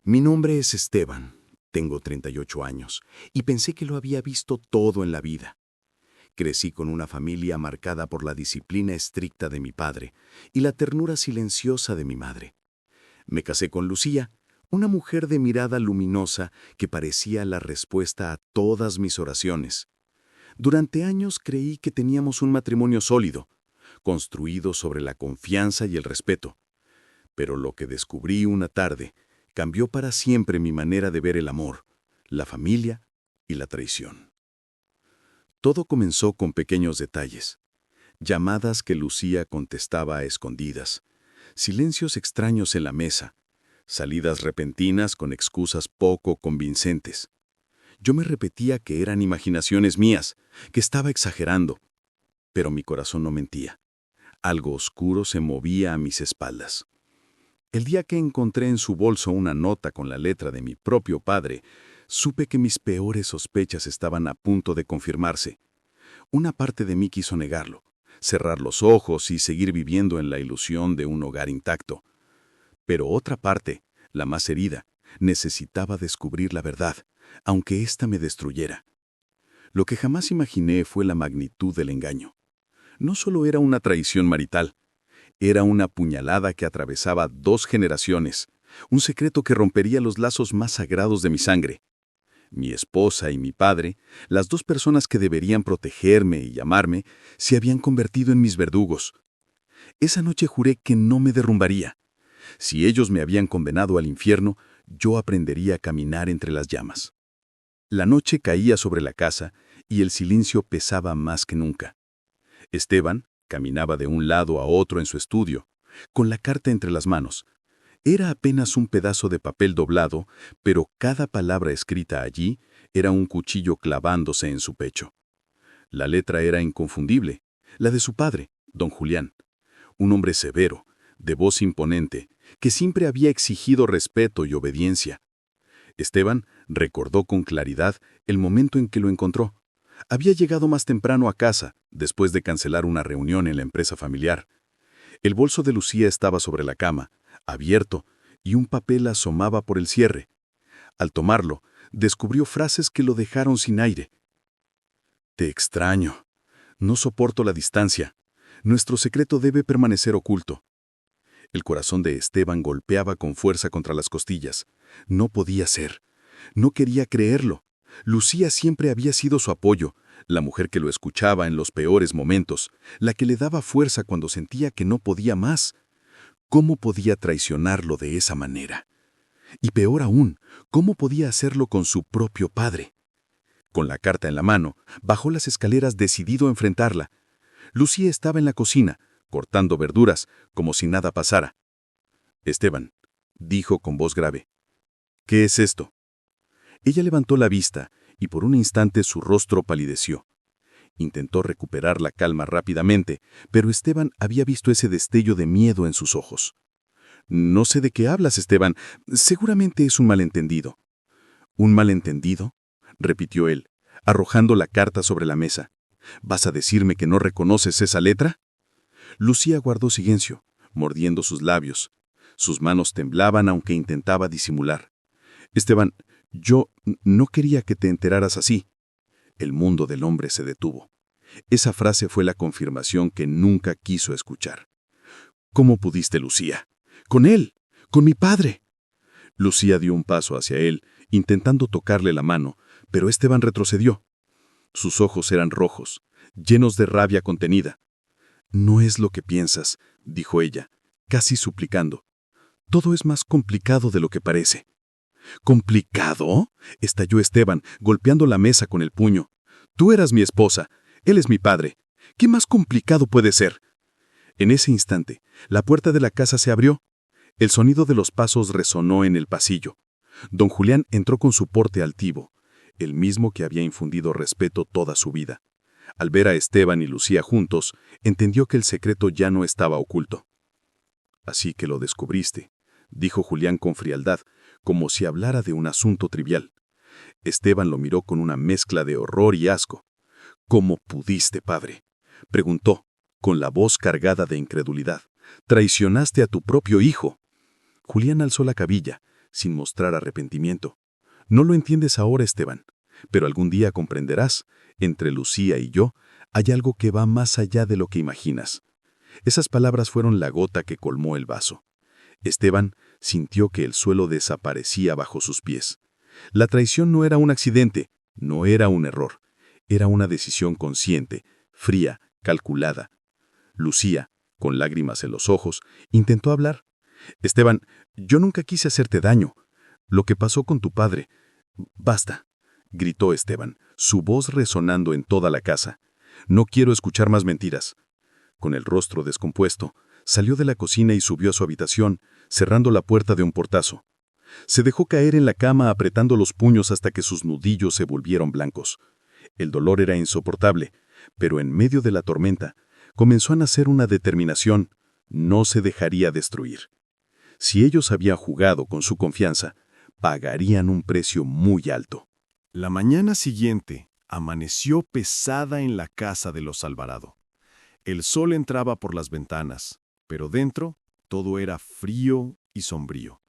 Mi nombre es Esteban, tengo 38 años, y pensé que lo había visto todo en la vida. Crecí con una familia marcada por la disciplina estricta de mi padre y la ternura silenciosa de mi madre. Me casé con Lucía, una mujer de mirada luminosa que parecía la respuesta a todas mis oraciones. Durante años creí que teníamos un matrimonio sólido, construido sobre la confianza y el respeto. Pero lo que descubrí una tarde cambió para siempre mi manera de ver el amor, la familia y la traición. Todo comenzó con pequeños detalles, llamadas que Lucía contestaba a escondidas, silencios extraños en la mesa, salidas repentinas con excusas poco convincentes. Yo me repetía que eran imaginaciones mías, que estaba exagerando, pero mi corazón no mentía. Algo oscuro se movía a mis espaldas. El día que encontré en su bolso una nota con la letra de mi propio padre, supe que mis peores sospechas estaban a punto de confirmarse. Una parte de mí quiso negarlo, cerrar los ojos y seguir viviendo en la ilusión de un hogar intacto. Pero otra parte, la más herida, necesitaba descubrir la verdad, aunque ésta me destruyera. Lo que jamás imaginé fue la magnitud del engaño. No solo era una traición marital, era una puñalada que atravesaba 2 generaciones, un secreto que rompería los lazos más sagrados de mi sangre. Mi esposa y mi padre, las 2 personas que deberían protegerme y amarme, se habían convertido en mis verdugos. Esa noche juré que no me derrumbaría. Si ellos me habían condenado al infierno, yo aprendería a caminar entre las llamas. La noche caía sobre la casa y el silencio pesaba más que nunca. Esteban caminaba de un lado a otro en su estudio, con la carta entre las manos. Era apenas un pedazo de papel doblado, pero cada palabra escrita allí era un cuchillo clavándose en su pecho. La letra era inconfundible, la de su padre, don Julián, un hombre severo, de voz imponente, que siempre había exigido respeto y obediencia. Esteban recordó con claridad el momento en que lo encontró. Había llegado más temprano a casa, después de cancelar una reunión en la empresa familiar. El bolso de Lucía estaba sobre la cama, abierto, y un papel asomaba por el cierre. Al tomarlo, descubrió frases que lo dejaron sin aire. «Te extraño. No soporto la distancia. Nuestro secreto debe permanecer oculto». El corazón de Esteban golpeaba con fuerza contra las costillas. No podía ser. No quería creerlo. Lucía siempre había sido su apoyo, la mujer que lo escuchaba en los peores momentos, la que le daba fuerza cuando sentía que no podía más. ¿Cómo podía traicionarlo de esa manera? Y peor aún, ¿cómo podía hacerlo con su propio padre? Con la carta en la mano, bajó las escaleras decidido a enfrentarla. Lucía estaba en la cocina, cortando verduras, como si nada pasara. «Esteban», dijo con voz grave, «¿qué es esto?». Ella levantó la vista y por un instante su rostro palideció. Intentó recuperar la calma rápidamente, pero Esteban había visto ese destello de miedo en sus ojos. «No sé de qué hablas, Esteban. Seguramente es un malentendido». «¿Un malentendido?», repitió él, arrojando la carta sobre la mesa. «¿Vas a decirme que no reconoces esa letra?». Lucía guardó silencio, mordiendo sus labios. Sus manos temblaban aunque intentaba disimular. «Esteban, yo no quería que te enteraras así». El mundo del hombre se detuvo. Esa frase fue la confirmación que nunca quiso escuchar. «¿Cómo pudiste, Lucía? ¡Con él! ¡Con mi padre!». Lucía dio un paso hacia él, intentando tocarle la mano, pero Esteban retrocedió. Sus ojos eran rojos, llenos de rabia contenida. «No es lo que piensas», dijo ella, casi suplicando. «Todo es más complicado de lo que parece». «¿Complicado?», estalló Esteban, golpeando la mesa con el puño. «Tú eras mi esposa, él es mi padre. ¿Qué más complicado puede ser?». En ese instante, la puerta de la casa se abrió. El sonido de los pasos resonó en el pasillo. Don Julián entró con su porte altivo, el mismo que había infundido respeto toda su vida. Al ver a Esteban y Lucía juntos, entendió que el secreto ya no estaba oculto. «Así que lo descubriste», dijo Julián con frialdad, como si hablara de un asunto trivial. Esteban lo miró con una mezcla de horror y asco. «¿Cómo pudiste, padre?», preguntó, con la voz cargada de incredulidad. «Traicionaste a tu propio hijo». Julián alzó la cabilla, sin mostrar arrepentimiento. No lo entiendes ahora, Esteban, pero algún día comprenderás. Entre Lucía y yo hay algo que va más allá de lo que imaginas. Esas palabras fueron la gota que colmó el vaso. Esteban sintió que el suelo desaparecía bajo sus pies. La traición no era un accidente, no era un error. Era una decisión consciente, fría, calculada. Lucía, con lágrimas en los ojos, intentó hablar. Esteban, yo nunca quise hacerte daño. Lo que pasó con tu padre. Basta, gritó Esteban, su voz resonando en toda la casa. No quiero escuchar más mentiras. Con el rostro descompuesto, salió de la cocina y subió a su habitación, cerrando la puerta de un portazo. Se dejó caer en la cama apretando los puños hasta que sus nudillos se volvieron blancos. El dolor era insoportable, pero en medio de la tormenta, comenzó a nacer una determinación: no se dejaría destruir. Si ellos habían jugado con su confianza, pagarían un precio muy alto. La mañana siguiente amaneció pesada en la casa de los Alvarado. El sol entraba por las ventanas, pero dentro todo era frío y sombrío.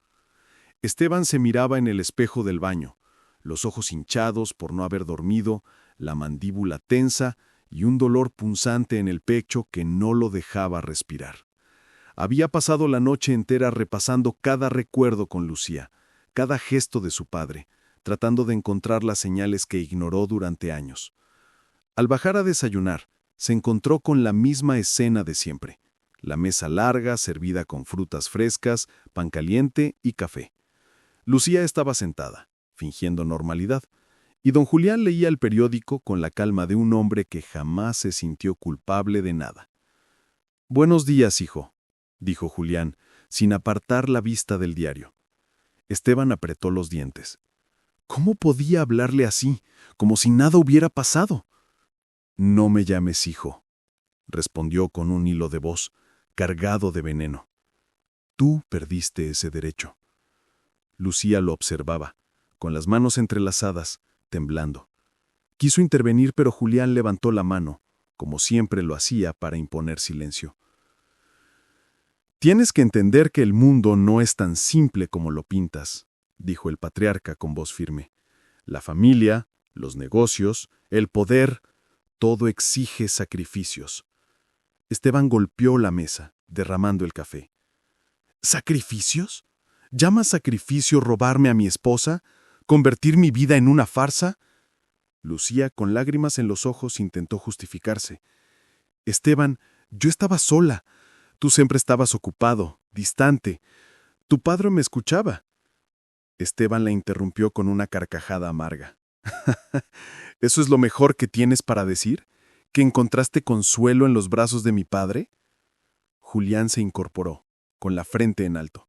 Esteban se miraba en el espejo del baño, los ojos hinchados por no haber dormido, la mandíbula tensa y un dolor punzante en el pecho que no lo dejaba respirar. Había pasado la noche entera repasando cada recuerdo con Lucía, cada gesto de su padre, tratando de encontrar las señales que ignoró durante años. Al bajar a desayunar, se encontró con la misma escena de siempre: la mesa larga, servida con frutas frescas, pan caliente y café. Lucía estaba sentada, fingiendo normalidad, y don Julián leía el periódico con la calma de un hombre que jamás se sintió culpable de nada. «Buenos días, hijo», dijo Julián, sin apartar la vista del diario. Esteban apretó los dientes. ¿Cómo podía hablarle así, como si nada hubiera pasado? «No me llames hijo», respondió con un hilo de voz, cargado de veneno. «Tú perdiste ese derecho». Lucía lo observaba, con las manos entrelazadas, temblando. Quiso intervenir, pero Julián levantó la mano, como siempre lo hacía, para imponer silencio. «Tienes que entender que el mundo no es tan simple como lo pintas», dijo el patriarca con voz firme. «La familia, los negocios, el poder, todo exige sacrificios». Esteban golpeó la mesa, derramando el café. ¿Sacrificios? ¿Llamas sacrificio robarme a mi esposa? ¿Convertir mi vida en una farsa? Lucía, con lágrimas en los ojos, intentó justificarse. Esteban, yo estaba sola. Tú siempre estabas ocupado, distante. Tu padre me escuchaba. Esteban la interrumpió con una carcajada amarga. ¿Eso es lo mejor que tienes para decir? ¿Que encontraste consuelo en los brazos de mi padre? Julián se incorporó, con la frente en alto.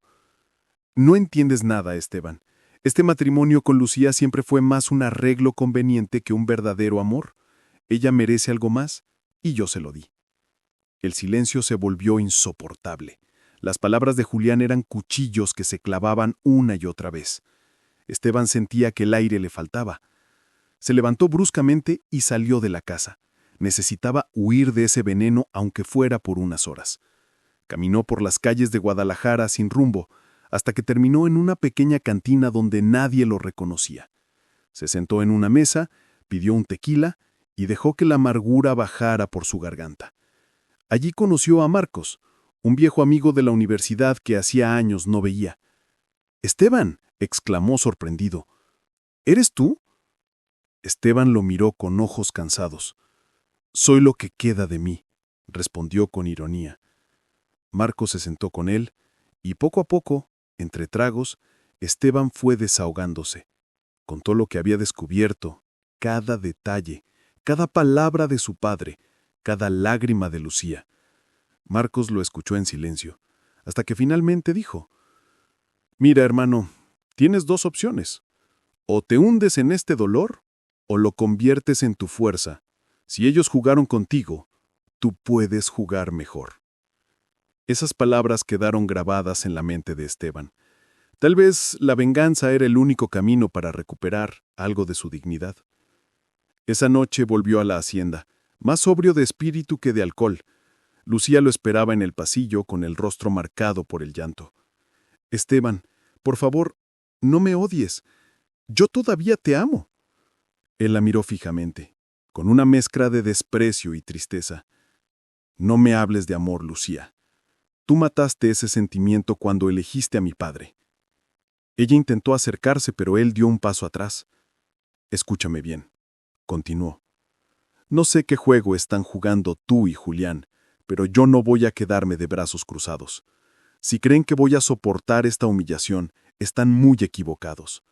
No entiendes nada, Esteban. Este matrimonio con Lucía siempre fue más un arreglo conveniente que un verdadero amor. Ella merece algo más, y yo se lo di. El silencio se volvió insoportable. Las palabras de Julián eran cuchillos que se clavaban una y otra vez. Esteban sentía que el aire le faltaba. Se levantó bruscamente y salió de la casa. Necesitaba huir de ese veneno, aunque fuera por unas horas. Caminó por las calles de Guadalajara sin rumbo, hasta que terminó en una pequeña cantina donde nadie lo reconocía. Se sentó en una mesa, pidió un tequila y dejó que la amargura bajara por su garganta. Allí conoció a Marcos, un viejo amigo de la universidad que hacía años no veía. «Esteban», exclamó sorprendido. «¿Eres tú?» Esteban lo miró con ojos cansados. «Soy lo que queda de mí», respondió con ironía. Marcos se sentó con él, y poco a poco, entre tragos, Esteban fue desahogándose. Contó lo que había descubierto, cada detalle, cada palabra de su padre, cada lágrima de Lucía. Marcos lo escuchó en silencio, hasta que finalmente dijo: «Mira, hermano, tienes dos opciones. O te hundes en este dolor, o lo conviertes en tu fuerza. Si ellos jugaron contigo, tú puedes jugar mejor». Esas palabras quedaron grabadas en la mente de Esteban. Tal vez la venganza era el único camino para recuperar algo de su dignidad. Esa noche volvió a la hacienda, más sobrio de espíritu que de alcohol. Lucía lo esperaba en el pasillo con el rostro marcado por el llanto. «Esteban, por favor, no me odies. Yo todavía te amo. Él la miró fijamente, con una mezcla de desprecio y tristeza. No me hables de amor, Lucía. Tú mataste ese sentimiento cuando elegiste a mi padre. Ella intentó acercarse, pero él dio un paso atrás. Escúchame bien, continuó. No sé qué juego están jugando tú y Julián, pero yo no voy a quedarme de brazos cruzados. Si creen que voy a soportar esta humillación, están muy equivocados.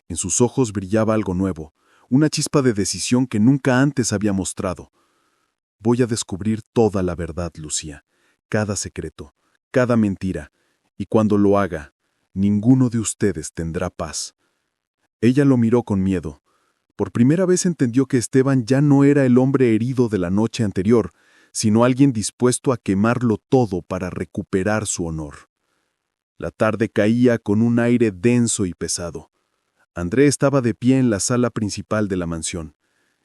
En sus ojos brillaba algo nuevo, una chispa de decisión que nunca antes había mostrado. Voy a descubrir toda la verdad, Lucía, cada secreto, cada mentira, y cuando lo haga, ninguno de ustedes tendrá paz. Ella lo miró con miedo. Por primera vez entendió que Esteban ya no era el hombre herido de la noche anterior, sino alguien dispuesto a quemarlo todo para recuperar su honor. La tarde caía con un aire denso y pesado. André estaba de pie en la sala principal de la mansión,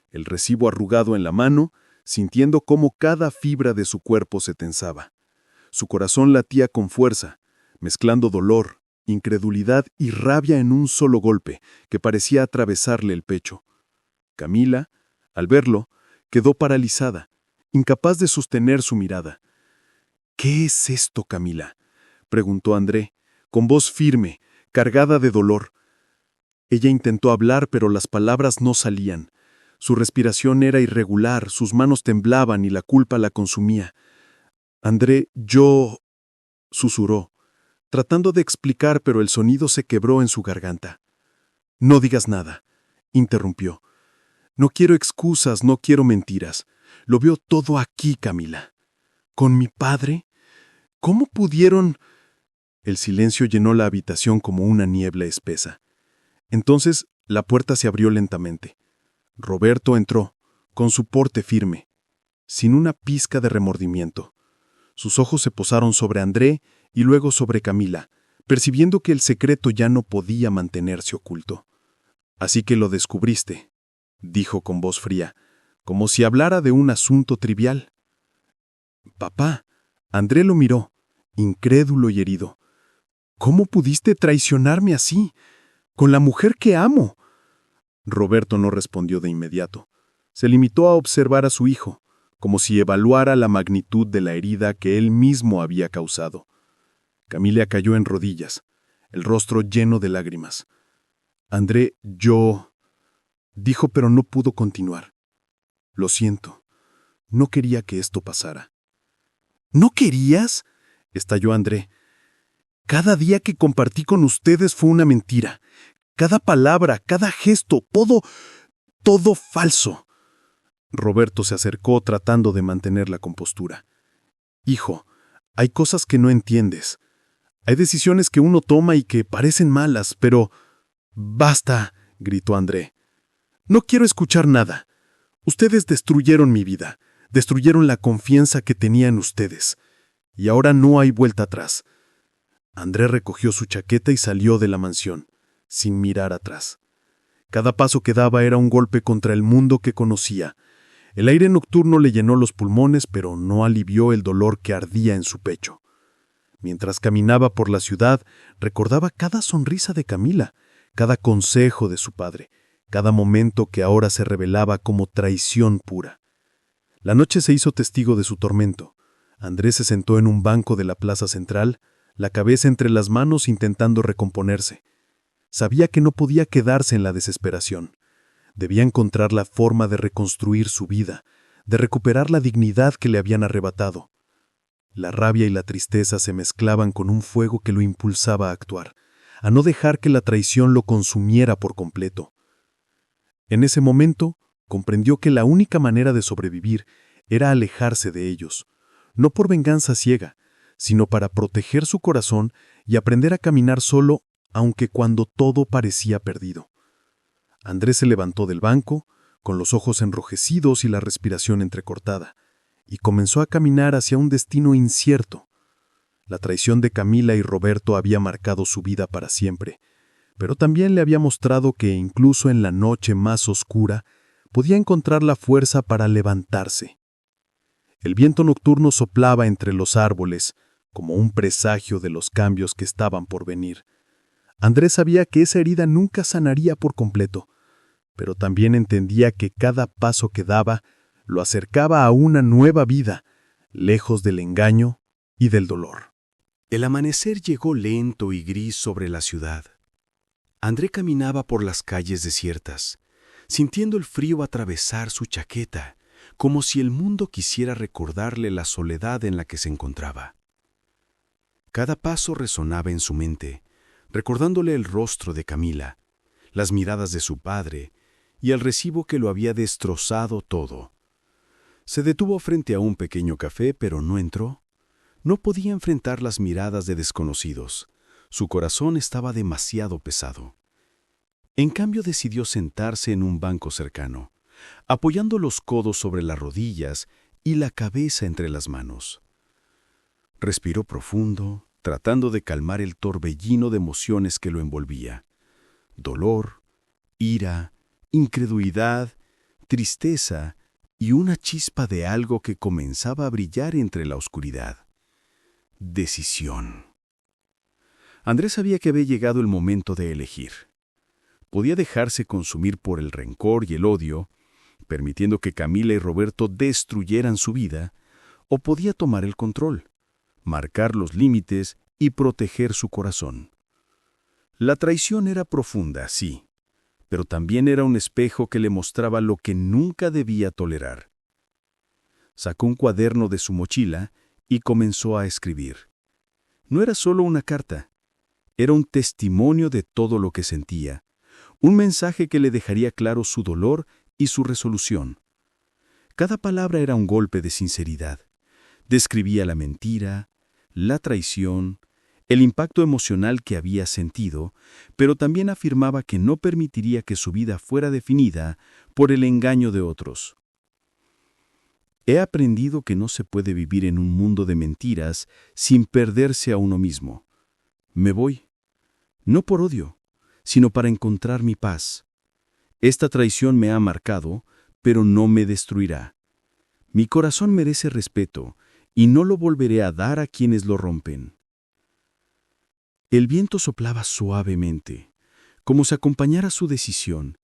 el recibo arrugado en la mano, sintiendo cómo cada fibra de su cuerpo se tensaba. Su corazón latía con fuerza, mezclando dolor, incredulidad y rabia en un solo golpe que parecía atravesarle el pecho. Camila, al verlo, quedó paralizada, incapaz de sostener su mirada. «¿Qué es esto, Camila?», preguntó André, con voz firme, cargada de dolor. Ella intentó hablar, pero las palabras no salían. Su respiración era irregular, sus manos temblaban y la culpa la consumía. «André, yo...», susurró, tratando de explicar, pero el sonido se quebró en su garganta. «No digas nada», interrumpió. «No quiero excusas, no quiero mentiras. Lo veo todo aquí, Camila. ¿Con mi padre? ¿Cómo pudieron...?» El silencio llenó la habitación como una niebla espesa. Entonces la puerta se abrió lentamente. Roberto entró, con su porte firme, sin una pizca de remordimiento. Sus ojos se posaron sobre André y luego sobre Camila, percibiendo que el secreto ya no podía mantenerse oculto. «Así que lo descubriste», dijo con voz fría, como si hablara de un asunto trivial. «Papá», André lo miró, incrédulo y herido. «¿Cómo pudiste traicionarme así? Con la mujer que amo». Roberto no respondió de inmediato. Se limitó a observar a su hijo, como si evaluara la magnitud de la herida que él mismo había causado. Camila cayó en rodillas, el rostro lleno de lágrimas. «André, yo...», dijo, pero no pudo continuar. «Lo siento. No quería que esto pasara». «¿No querías?», estalló André. «Cada día que compartí con ustedes fue una mentira. Cada palabra, cada gesto, todo falso». Roberto se acercó tratando de mantener la compostura. «Hijo, hay cosas que no entiendes. Hay decisiones que uno toma y que parecen malas, pero...». «Basta», gritó André. «No quiero escuchar nada. Ustedes destruyeron mi vida, destruyeron la confianza que tenía en ustedes. Y ahora no hay vuelta atrás». André recogió su chaqueta y salió de la mansión, sin mirar atrás. Cada paso que daba era un golpe contra el mundo que conocía. El aire nocturno le llenó los pulmones, pero no alivió el dolor que ardía en su pecho. Mientras caminaba por la ciudad, recordaba cada sonrisa de Camila, cada consejo de su padre, cada momento que ahora se revelaba como traición pura. La noche se hizo testigo de su tormento. Andrés se sentó en un banco de la plaza central, la cabeza entre las manos intentando recomponerse. Sabía que no podía quedarse en la desesperación. Debía encontrar la forma de reconstruir su vida, de recuperar la dignidad que le habían arrebatado. La rabia y la tristeza se mezclaban con un fuego que lo impulsaba a actuar, a no dejar que la traición lo consumiera por completo. En ese momento, comprendió que la única manera de sobrevivir era alejarse de ellos, no por venganza ciega, sino para proteger su corazón y aprender a caminar solo, aunque cuando todo parecía perdido. Andrés se levantó del banco, con los ojos enrojecidos y la respiración entrecortada, y comenzó a caminar hacia un destino incierto. La traición de Camila y Roberto había marcado su vida para siempre, pero también le había mostrado que incluso en la noche más oscura podía encontrar la fuerza para levantarse. El viento nocturno soplaba entre los árboles, como un presagio de los cambios que estaban por venir. Andrés sabía que esa herida nunca sanaría por completo, pero también entendía que cada paso que daba lo acercaba a una nueva vida, lejos del engaño y del dolor. El amanecer llegó lento y gris sobre la ciudad. André caminaba por las calles desiertas, sintiendo el frío atravesar su chaqueta, como si el mundo quisiera recordarle la soledad en la que se encontraba. Cada paso resonaba en su mente, recordándole el rostro de Camila, las miradas de su padre y el recibo que lo había destrozado todo. Se detuvo frente a un pequeño café, pero no entró. No podía enfrentar las miradas de desconocidos. Su corazón estaba demasiado pesado. En cambio, decidió sentarse en un banco cercano, apoyando los codos sobre las rodillas y la cabeza entre las manos. Respiró profundo, tratando de calmar el torbellino de emociones que lo envolvía. Dolor, ira, incredulidad, tristeza y una chispa de algo que comenzaba a brillar entre la oscuridad. Decisión. Andrés sabía que había llegado el momento de elegir. Podía dejarse consumir por el rencor y el odio, permitiendo que Camila y Roberto destruyeran su vida, o podía tomar el control, marcar los límites y proteger su corazón. La traición era profunda, sí, pero también era un espejo que le mostraba lo que nunca debía tolerar. Sacó un cuaderno de su mochila y comenzó a escribir. No era solo una carta, era un testimonio de todo lo que sentía, un mensaje que le dejaría claro su dolor y su resolución. Cada palabra era un golpe de sinceridad. Describía la mentira, la traición, el impacto emocional que había sentido, pero también afirmaba que no permitiría que su vida fuera definida por el engaño de otros. He aprendido que no se puede vivir en un mundo de mentiras sin perderse a uno mismo. Me voy, no por odio, sino para encontrar mi paz. Esta traición me ha marcado, pero no me destruirá. Mi corazón merece respeto y no lo volveré a dar a quienes lo rompen. El viento soplaba suavemente, como si acompañara su decisión,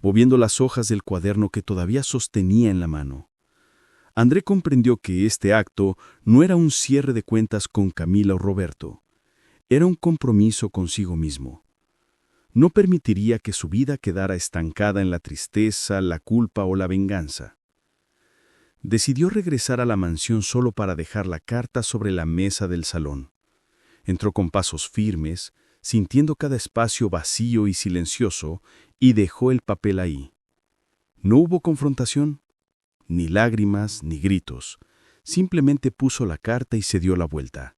moviendo las hojas del cuaderno que todavía sostenía en la mano. André comprendió que este acto no era un cierre de cuentas con Camila o Roberto. Era un compromiso consigo mismo. No permitiría que su vida quedara estancada en la tristeza, la culpa o la venganza. Decidió regresar a la mansión solo para dejar la carta sobre la mesa del salón. Entró con pasos firmes, sintiendo cada espacio vacío y silencioso, y dejó el papel ahí. No hubo confrontación, ni lágrimas, ni gritos. Simplemente puso la carta y se dio la vuelta.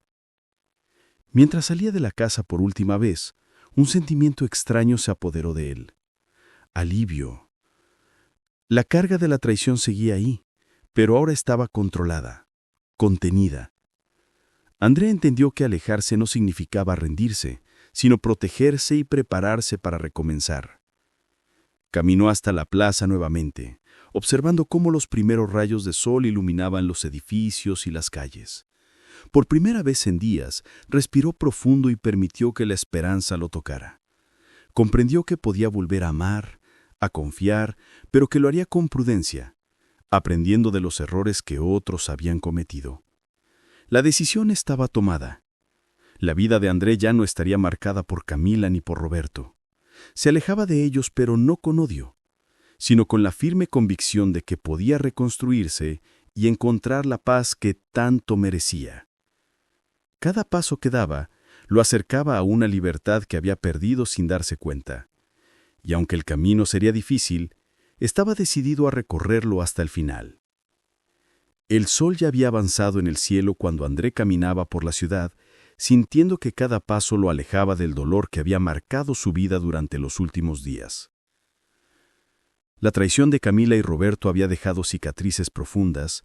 Mientras salía de la casa por última vez, un sentimiento extraño se apoderó de él. Alivio. La carga de la traición seguía ahí, pero ahora estaba controlada, contenida. André entendió que alejarse no significaba rendirse, sino protegerse y prepararse para recomenzar. Caminó hasta la plaza nuevamente, observando cómo los primeros rayos de sol iluminaban los edificios y las calles. Por primera vez en días, respiró profundo y permitió que la esperanza lo tocara. Comprendió que podía volver a amar, a confiar, pero que lo haría con prudencia, aprendiendo de los errores que otros habían cometido. La decisión estaba tomada. La vida de André ya no estaría marcada por Camila ni por Roberto. Se alejaba de ellos, pero no con odio, sino con la firme convicción de que podía reconstruirse y encontrar la paz que tanto merecía. Cada paso que daba lo acercaba a una libertad que había perdido sin darse cuenta. Y aunque el camino sería difícil, estaba decidido a recorrerlo hasta el final. El sol ya había avanzado en el cielo cuando André caminaba por la ciudad, sintiendo que cada paso lo alejaba del dolor que había marcado su vida durante los últimos días. La traición de Camila y Roberto había dejado cicatrices profundas,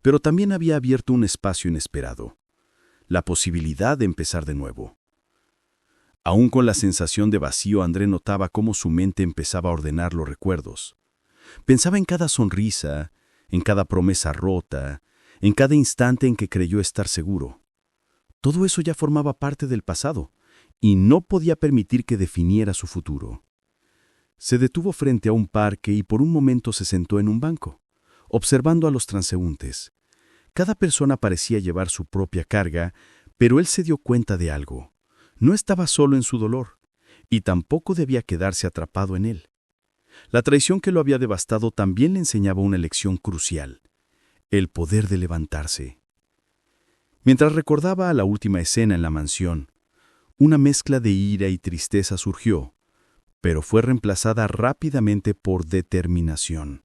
pero también había abierto un espacio inesperado, la posibilidad de empezar de nuevo. Aún con la sensación de vacío, André notaba cómo su mente empezaba a ordenar los recuerdos. Pensaba en cada sonrisa, en cada promesa rota, en cada instante en que creyó estar seguro. Todo eso ya formaba parte del pasado, y no podía permitir que definiera su futuro. Se detuvo frente a un parque y por un momento se sentó en un banco, observando a los transeúntes. Cada persona parecía llevar su propia carga, pero él se dio cuenta de algo. No estaba solo en su dolor, y tampoco debía quedarse atrapado en él. La traición que lo había devastado también le enseñaba una lección crucial: el poder de levantarse. Mientras recordaba la última escena en la mansión, una mezcla de ira y tristeza surgió, pero fue reemplazada rápidamente por determinación.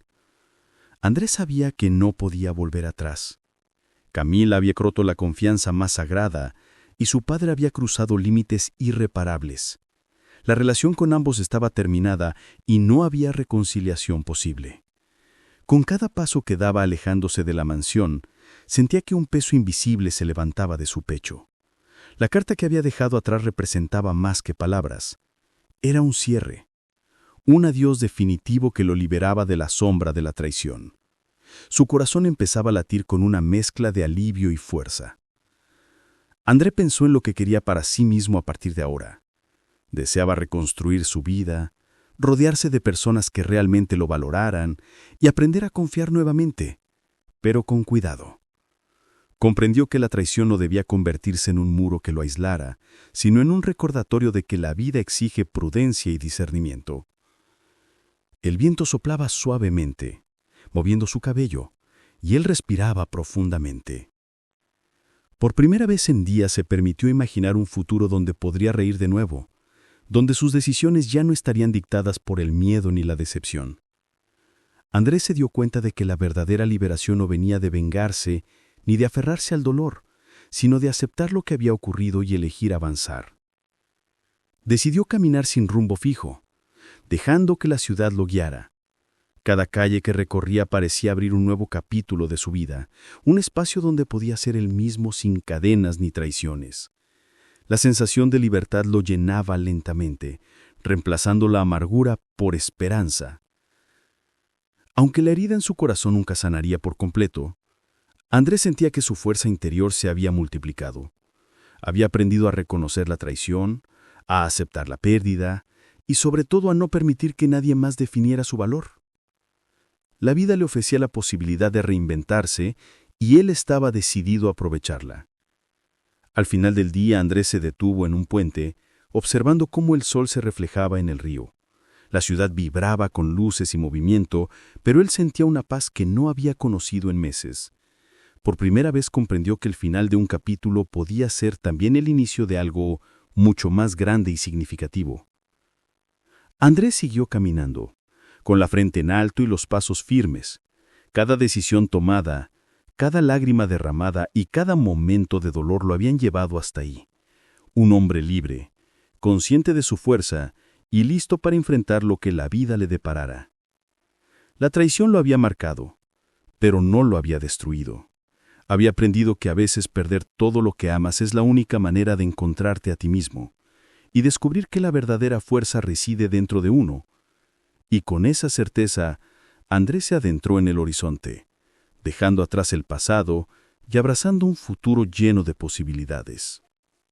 Andrés sabía que no podía volver atrás. Camila había roto la confianza más sagrada y su padre había cruzado límites irreparables. La relación con ambos estaba terminada y no había reconciliación posible. Con cada paso que daba alejándose de la mansión, sentía que un peso invisible se levantaba de su pecho. La carta que había dejado atrás representaba más que palabras. Era un cierre, un adiós definitivo que lo liberaba de la sombra de la traición. Su corazón empezaba a latir con una mezcla de alivio y fuerza. André pensó en lo que quería para sí mismo a partir de ahora. Deseaba reconstruir su vida, rodearse de personas que realmente lo valoraran y aprender a confiar nuevamente, pero con cuidado. Comprendió que la traición no debía convertirse en un muro que lo aislara, sino en un recordatorio de que la vida exige prudencia y discernimiento. El viento soplaba suavemente, moviendo su cabello, y él respiraba profundamente. Por primera vez en días se permitió imaginar un futuro donde podría reír de nuevo, donde sus decisiones ya no estarían dictadas por el miedo ni la decepción. Andrés se dio cuenta de que la verdadera liberación no venía de vengarse ni de aferrarse al dolor, sino de aceptar lo que había ocurrido y elegir avanzar. Decidió caminar sin rumbo fijo, dejando que la ciudad lo guiara. Cada calle que recorría parecía abrir un nuevo capítulo de su vida, un espacio donde podía ser él mismo sin cadenas ni traiciones. La sensación de libertad lo llenaba lentamente, reemplazando la amargura por esperanza. Aunque la herida en su corazón nunca sanaría por completo, Andrés sentía que su fuerza interior se había multiplicado. Había aprendido a reconocer la traición, a aceptar la pérdida y sobre todo a no permitir que nadie más definiera su valor. La vida le ofrecía la posibilidad de reinventarse y él estaba decidido a aprovecharla. Al final del día, Andrés se detuvo en un puente, observando cómo el sol se reflejaba en el río. La ciudad vibraba con luces y movimiento, pero él sentía una paz que no había conocido en meses. Por primera vez comprendió que el final de un capítulo podía ser también el inicio de algo mucho más grande y significativo. Andrés siguió caminando, con la frente en alto y los pasos firmes. Cada decisión tomada, cada lágrima derramada y cada momento de dolor lo habían llevado hasta ahí. Un hombre libre, consciente de su fuerza y listo para enfrentar lo que la vida le deparara. La traición lo había marcado, pero no lo había destruido. Había aprendido que a veces perder todo lo que amas es la única manera de encontrarte a ti mismo y descubrir que la verdadera fuerza reside dentro de uno. Y con esa certeza, Andrés se adentró en el horizonte, dejando atrás el pasado y abrazando un futuro lleno de posibilidades.